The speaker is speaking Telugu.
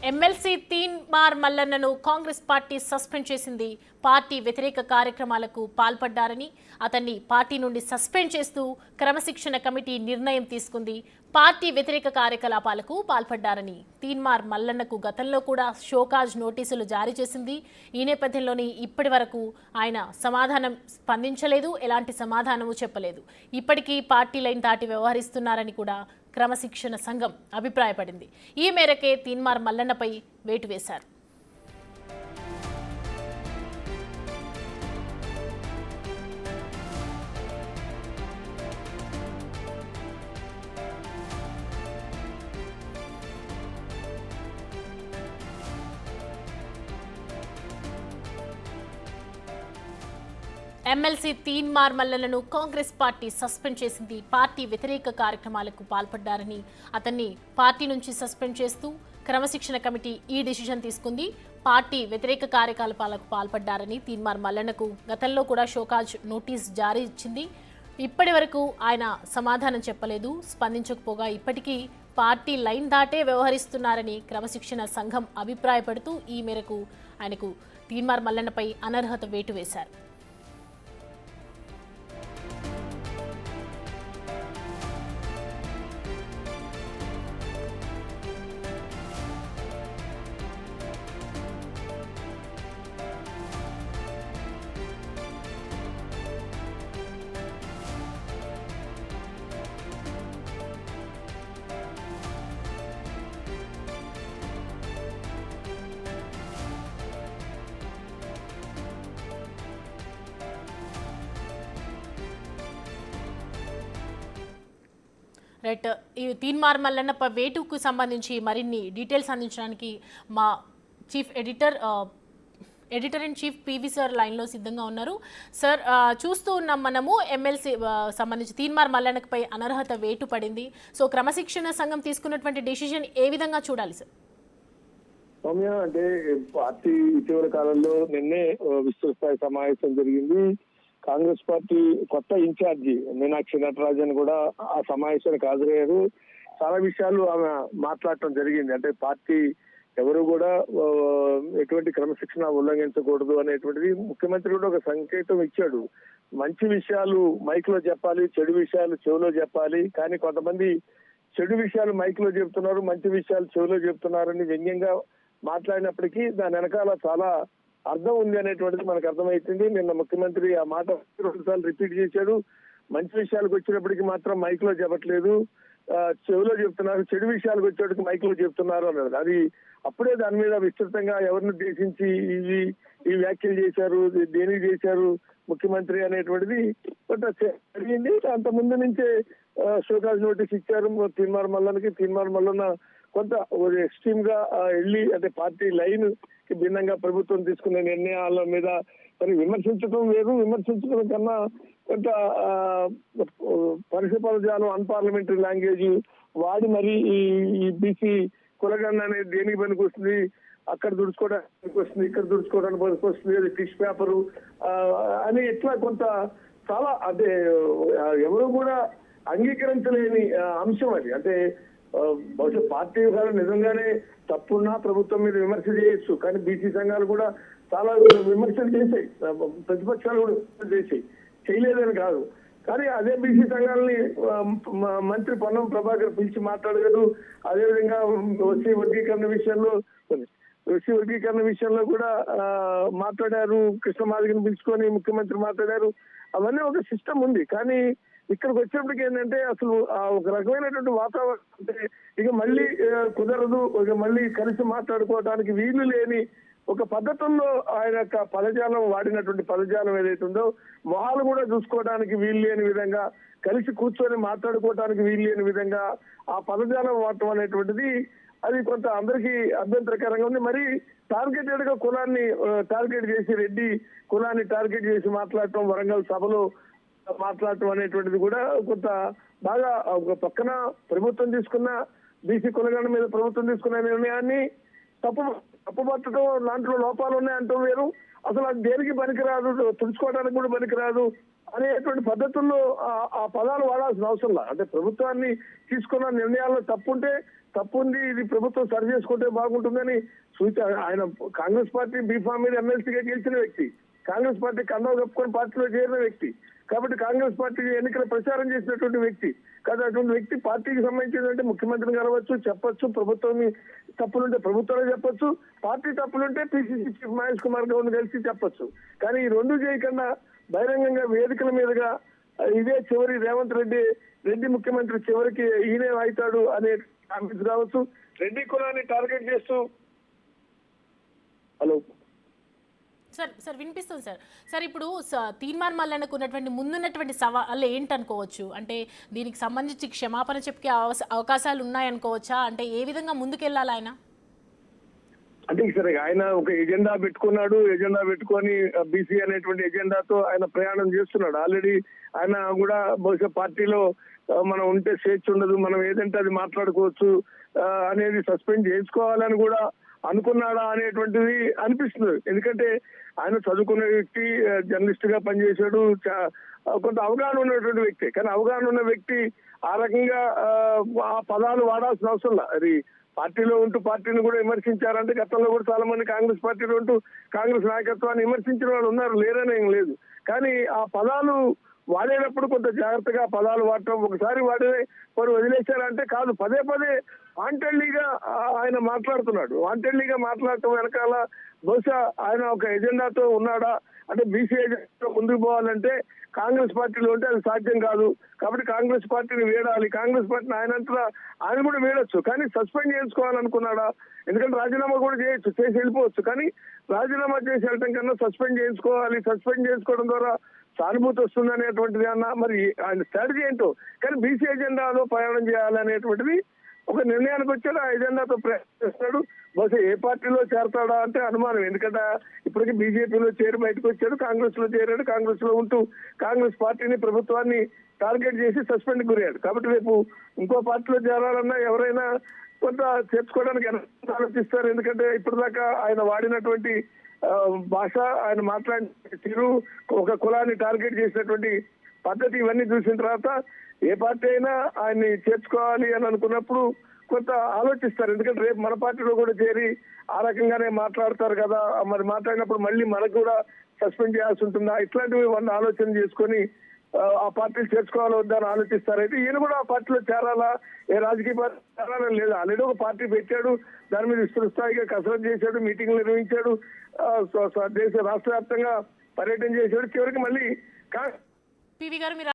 ఎమ్మెల్సీ తీన్మార్ మల్లన్నను కాంగ్రెస్ పార్టీ సస్పెండ్ చేసింది. పార్టీ వ్యతిరేక కార్యక్రమాలకు పాల్పడ్డారని అతన్ని పార్టీ నుండి సస్పెండ్ చేస్తూ క్రమశిక్షణ కమిటీ నిర్ణయం తీసుకుంది. పార్టీ వ్యతిరేక కార్యకలాపాలకు పాల్పడ్డారని తీన్మార్ మల్లన్నకు గతంలో కూడా షోకాజ్ నోటీసులు జారీ చేసింది. ఈ నేపథ్యంలోనే ఇప్పటి వరకు ఆయన సమాధానం స్పందించలేదు, ఎలాంటి సమాధానము చెప్పలేదు. ఇప్పటికీ పార్టీ లైన్ దాటి వ్యవహరిస్తున్నారని కూడా క్రమశిక్షణ సంఘం అభిప్రాయపడింది. ఈ మేరకే తీన్మార్ మల్లన్నపై వేటు వేశారు. ఎమ్మెల్సీ తీన్మార్ మల్లన్నను కాంగ్రెస్ పార్టీ సస్పెండ్ చేసింది. పార్టీ వ్యతిరేక కార్యక్రమాలకు పాల్పడ్డారని అతన్ని పార్టీ నుంచి సస్పెండ్ చేస్తూ క్రమశిక్షణ కమిటీ ఈ డిసిషన్ తీసుకుంది. పార్టీ వ్యతిరేక కార్యకలాపాలకు పాల్పడ్డారని తీన్మార్ మల్లన్నకు గతంలో కూడా షోకాజ్ నోటీస్ జారీ ఇచ్చింది. ఇప్పటి వరకు ఆయన సమాధానం చెప్పలేదు, స్పందించకపోగా ఇప్పటికీ పార్టీ లైన్ దాటే వ్యవహరిస్తున్నారని క్రమశిక్షణ సంఘం అభిప్రాయపడుతూ ఈ మేరకు ఆయనకు తీన్మార్ మల్లన్నపై అనర్హత వేటు వేశారు. రైట్, ఈ తీన్మార్ మల్లన్న వేటుకు సంబంధించి మరిన్ని డీటెయిల్స్ అందించడానికి మా chief editor and chief PV sir లైన్లో సిద్ధంగా ఉన్నారు. సార్, చూస్తూ ఉన్నాం మనము ఎమ్మెల్సీ సంబంధించి తీన్మార్ మల్లన్నపై అనర్హత వేటు పడింది. సో క్రమశిక్షణ సంఘం తీసుకున్నటువంటి డెసిషన్ ఏ విధంగా చూడాలి సార్? సౌమ్య, అంటే పార్టీ ఇటీవల కాలంలో నిన్నే విస్తృత స్థాయి సమావేశం జరిగింది. కాంగ్రెస్ పార్టీ కొత్త ఇన్ఛార్జి మీనాక్షి నటరాజన్ కూడా ఆ సమావేశానికి హాజరయ్యారు. చాలా విషయాలు ఆమె మాట్లాడటం జరిగింది. అంటే పార్టీ ఎవరు కూడా ఎటువంటి క్రమశిక్షణ ఉల్లంఘించకూడదు అనేటువంటిది ముఖ్యమంత్రి కూడా ఒక సంకేతం ఇచ్చాడు. మంచి విషయాలు మైక్ లో చెప్పాలి, చెడు విషయాలు చెవిలో చెప్పాలి. కానీ కొంతమంది చెడు విషయాలు మైక్ లో చెప్తున్నారు, మంచి విషయాలు చెవిలో చెప్తున్నారని వ్యంగ్యంగా మాట్లాడినప్పటికీ దాని వెనకాల చాలా అర్థం ఉంది అనేటువంటిది మనకు అర్థమవుతుంది. నిన్న ముఖ్యమంత్రి ఆ మాట 2 సార్లు రిపీట్ చేశాడు. మంచి విషయాలకు వచ్చినప్పటికీ మాత్రం మైక్ లో చెప్పట్లేదు, చెవిలో చెప్తున్నారు. చెడు విషయాలకు వచ్చేటికి మైక్ లో చెప్తున్నారు అన్నాడు. అది అప్పుడే దాని మీద విస్తృతంగా ఎవరిని ఉద్దేశించి ఈ వ్యాఖ్యలు చేశారు, దేనికి చేశారు ముఖ్యమంత్రి అనేటువంటిది జరిగింది. అంత ముందు నుంచే షోకాజ్ నోటీస్ ఇచ్చారు తీన్మార్ మల్లన్నకి. తీన్మార్ మల్లన్న కొంత ఎక్స్ట్రీమ్ గా వెళ్ళి, అంటే పార్టీ లైన్ కి భిన్నంగా ప్రభుత్వం తీసుకునే నిర్ణయాల మీద మరి విమర్శించడం వేరు, విమర్శించడం కన్నా కొంత పరిష పదజాలం, అన్పార్లమెంటరీ లాంగ్వేజ్ వాడి మరి ఈ బీసీ కులగన్న అనేది దేనికి పనికి వస్తుంది, అక్కడ దుడుచుకోవడానికి వస్తుంది, ఇక్కడ దుడుచుకోవడానికి పనికి వస్తుంది, అది ఫిష్ పేపరు అని ఇట్లా కొంత చాలా అంటే ఎవరు కూడా అంగీకరించలేని అంశం అది. అంటే బహుశా పార్టీ వ్యవహారం నిజంగానే తప్పున్నా ప్రభుత్వం మీద విమర్శ చేయొచ్చు, కానీ బీసీ సంఘాలు కూడా చాలా విమర్శలు చేశాయి, ప్రతిపక్షాలు కూడా విమర్శలు చేశాయి, చేయలేదని కాదు. కానీ అదే బీసీ సంఘాలని మంత్రి పొన్నం ప్రభాకర్ పిలిచి మాట్లాడగలరు. అదేవిధంగా ఓసీ వర్గీకరణ విషయంలో కూడా మాట్లాడారు. కృష్ణ మాదిగని పిలుచుకొని ముఖ్యమంత్రి మాట్లాడారు. అవన్నీ ఒక సిస్టమ్ ఉంది. కానీ ఇక్కడికి వచ్చినప్పటికీ ఏంటంటే అసలు ఒక రకమైనటువంటి వాతావరణం, అంటే ఇక మళ్ళీ కుదరదు, ఇక మళ్ళీ కలిసి మాట్లాడుకోవడానికి వీలు లేని ఒక పద్ధతుల్లో ఆయన యొక్క పదజాలం, వాడినటువంటి పదజాలం ఏదైతే ఉందో, మొహాలు కూడా చూసుకోవడానికి వీలు లేని విధంగా, కలిసి కూర్చొని మాట్లాడుకోవడానికి వీలు లేని విధంగా ఆ పదజాలం వాడటం అనేటువంటిది అది కొంత అందరికీ అభ్యంతరకరంగా ఉంది. మరి టార్గెటెడ్ గా కులాన్ని టార్గెట్ చేసి, రెడ్డి కులాన్ని టార్గెట్ చేసి మాట్లాడటం, వరంగల్ సభలో మాట్లాడటం అనేటువంటిది కూడా కొంత బాగా ఒక పక్కన ప్రభుత్వం తీసుకున్న బీసీ కులగణ మీద ప్రభుత్వం తీసుకున్న నిర్ణయాన్ని తప్పుపట్టడం, దాంట్లో లోపాలు ఉన్నాయంటాం వేరు. అసలు అది దేనికి పనికిరాదు, తుడుచుకోవడానికి కూడా పనికిరాదు. అనేటువంటి పద్ధతుల్లో ఆ పదాలు వాడాల్సిన అవసరం లేదు. అంటే ప్రభుత్వాన్ని తీసుకున్న నిర్ణయాల్లో తప్పుంది, ఇది ప్రభుత్వం సరి చేసుకుంటే బాగుంటుందని ఆయన కాంగ్రెస్ పార్టీ బీఫామ్ మీద ఎమ్మెల్సీగా గెలిచిన వ్యక్తి, కాంగ్రెస్ పార్టీ కండవ కప్పుకొని పార్టీలో చేరిన వ్యక్తి, కాబట్టి కాంగ్రెస్ పార్టీ ఎన్నికల ప్రచారం చేసినటువంటి వ్యక్తి కదా. అటువంటి వ్యక్తి పార్టీకి సంబంధించినటువంటి ముఖ్యమంత్రిని కలవచ్చు, చెప్పొచ్చు, ప్రభుత్వం తప్పులుంటే ప్రభుత్వంలో చెప్పొచ్చు, పార్టీ తప్పులుంటే పిసిసి చీఫ్ మహేష్ కుమార్ గౌడ్ కలిసి చెప్పొచ్చు. కానీ ఈ రెండు చేయకుండా బహిరంగంగా వేదికల మీదుగా ఇదే చివరి రేవంత్ రెడ్డి ముఖ్యమంత్రి చివరికి ఈయనే అవుతాడు అనే కామెంట్స్ కావచ్చు, రెడ్డి కులాన్ని టార్గెట్ చేస్తూ హలో సార్ వినిపిస్తుంది సార్ ఇప్పుడు తీన్మార్ మల్లన్నకు ఉన్నటువంటి ముందున్నటువంటి సవాళ్ళు ఏంటనుకోవచ్చు? అంటే దీనికి సంబంధించి క్షమాపణ చెప్పే అవకాశాలు ఉన్నాయనుకోవచ్చా? అంటే ఏ విధంగా ముందుకెళ్ళాలి ఆయన? అంటే సరే, ఆయన ఒక ఎజెండా పెట్టుకొని బీసీ అనేటువంటి ఎజెండాతో ఆయన ప్రయాణం చేస్తున్నాడు. ఆల్రెడీ ఆయన కూడా బహుశా పార్టీలో మనం ఉంటే స్వేచ్ఛ ఉండదు, మనం ఏదంటే అది మాట్లాడుకోవచ్చు అనేది సస్పెండ్ చేసుకోవాలని కూడా అనుకున్నాడా అనేటువంటిది అనిపిస్తుంది. ఎందుకంటే ఆయన చదువుకున్న వ్యక్తి, జర్నలిస్ట్ గా పనిచేశాడు, కొంత అవగాహన ఉన్నటువంటి వ్యక్తి. కానీ అవగాహన ఉన్న వ్యక్తి ఆ రకంగా ఆ పదాలు వాడాల్సిన అవసరం లేదు. అది పార్టీలో ఉంటూ పార్టీని కూడా విమర్శించారంటే గతంలో కూడా చాలా మంది కాంగ్రెస్ పార్టీలో ఉంటూ కాంగ్రెస్ నాయకత్వాన్ని విమర్శించిన వాళ్ళు ఉన్నారు, లేరని ఏం లేదు. కానీ ఆ పదాలు వాడేటప్పుడు కొంత జాగ్రత్తగా పదాలు వాడటం, ఒకసారి వారు వదిలేశారంటే కాదు, పదే వాంటెడ్లీగా ఆయన మాట్లాడుతున్నాడు. వాంటెడ్లీగా మాట్లాడటం వెనకాల బహుశా ఆయన ఒక ఎజెండాతో ఉన్నాడా? అంటే బీసీ ఎజెండాతో ముందుకు పోవాలంటే కాంగ్రెస్ పార్టీలో ఉంటే అది సాధ్యం కాదు, కాబట్టి కాంగ్రెస్ పార్టీని వీడాలి. కాంగ్రెస్ పార్టీని ఆయన కూడా వీడొచ్చు, కానీ సస్పెండ్ చేసుకోవాలనుకున్నాడా? ఎందుకంటే రాజీనామా కూడా చేసి వెళ్ళిపోవచ్చు, కానీ రాజీనామా చేసి వెళ్ళటం కన్నా సస్పెండ్ చేయించుకోవాలి. సస్పెండ్ చేసుకోవడం ద్వారా సానుభూతి వస్తుంది అనేటువంటిది అన్న మరి ఆయన స్ట్రాటజీ ఏంటో. కానీ బీసీ ఎజెండాలో ప్రయాణం చేయాలనేటువంటిది ఒక నిర్ణయానికి వచ్చాడు, ఆ ఎజెండాతో ప్రయత్నిస్తున్నాడు. బహుశా ఏ పార్టీలో చేరతాడా అంటే అనుమానం. ఎందుకంటే ఇప్పటికీ బీజేపీలో చేరి బయటకు వచ్చాడు, కాంగ్రెస్ లో చేరాడు, కాంగ్రెస్ లో ఉంటూ కాంగ్రెస్ పార్టీని, ప్రభుత్వాన్ని టార్గెట్ చేసి సస్పెండ్ గురయ్యాడు. కాబట్టి రేపు ఇంకో పార్టీలో చేరాలన్నా ఎవరైనా కొంత చేర్చుకోవడానికి ఆలోచిస్తారు. ఎందుకంటే ఇప్పటిదాకా ఆయన వాడినటువంటి భాష, ఆయన మాట్లాడిన తీరు, ఒక కులాన్ని టార్గెట్ చేసినటువంటి పద్ధతి, ఇవన్నీ చూసిన తర్వాత ఏ పార్టీ అయినా ఆయన్ని చేర్చుకోవాలి అని అనుకున్నప్పుడు కొంత ఆలోచిస్తారు. ఎందుకంటే రేపు మన పార్టీలో కూడా చేరి ఆ రకంగానే మాట్లాడతారు కదా, మరి మాట్లాడినప్పుడు మళ్ళీ మనకు కూడా సస్పెండ్ చేయాల్సి ఉంటుందా, ఇట్లాంటివి ఆలోచన చేసుకొని ఆ పార్టీలు చేర్చుకోవాలో వద్దా అని ఆలోచిస్తారు. అయితే ఈయన కూడా ఆ పార్టీలో చేరాలా, ఏ రాజకీయ పార్టీ చేరాలని లేదు. ఆల్రెడీ ఒక పార్టీ పెట్టాడు, దాని మీద విస్తృత స్థాయిగా కసరత్తు చేశాడు, మీటింగ్లు నిర్వహించాడు, రాష్ట్ర వ్యాప్తంగా పర్యటన చేశాడు. చివరికి మళ్ళీ పివి గారు